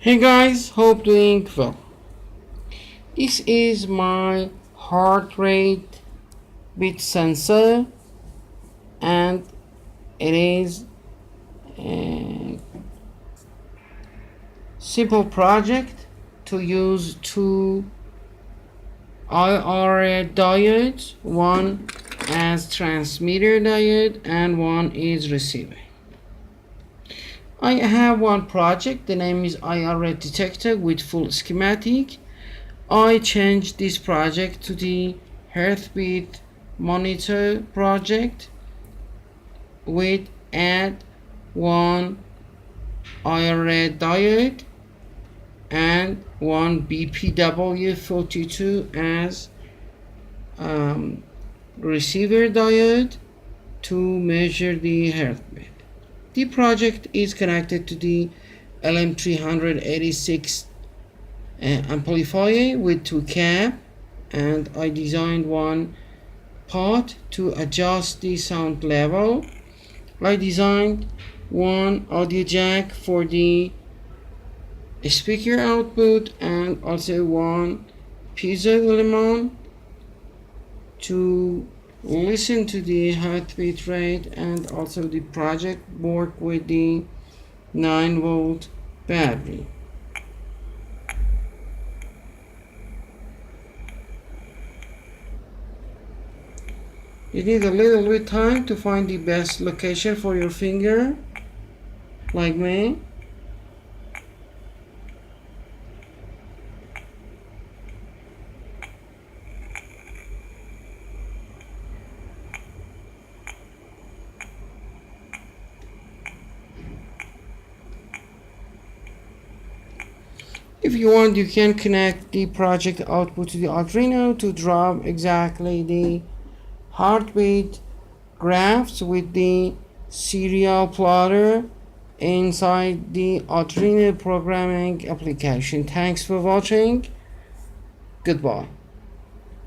Hey guys, hope doing well. This is my heart rate bit sensor, and it is a simple project to use two INFRA RED diodes, one as transmitter diode and one is receiver. I have one project, the name is INFRA RED detector with full schematic. I changed this project to the heartbeat monitor project with add one INFRA RED diode and one bpw34 as receiver diode to measure the heartbeat. The project is connected to the LM386 amplifier with two cap, and I designed one part to adjust the sound level. I designed one audio jack for the speaker output and also one piezo element to listen to the heartbeat rate, and also the project work with the 9-volt battery. You need a little bit time to find the best location for your finger, like me. If you want, you can connect the project output to the Arduino to drop exactly the heartbeat graphs with the serial plotter inside the Arduino programming application. Thanks for watching. Goodbye.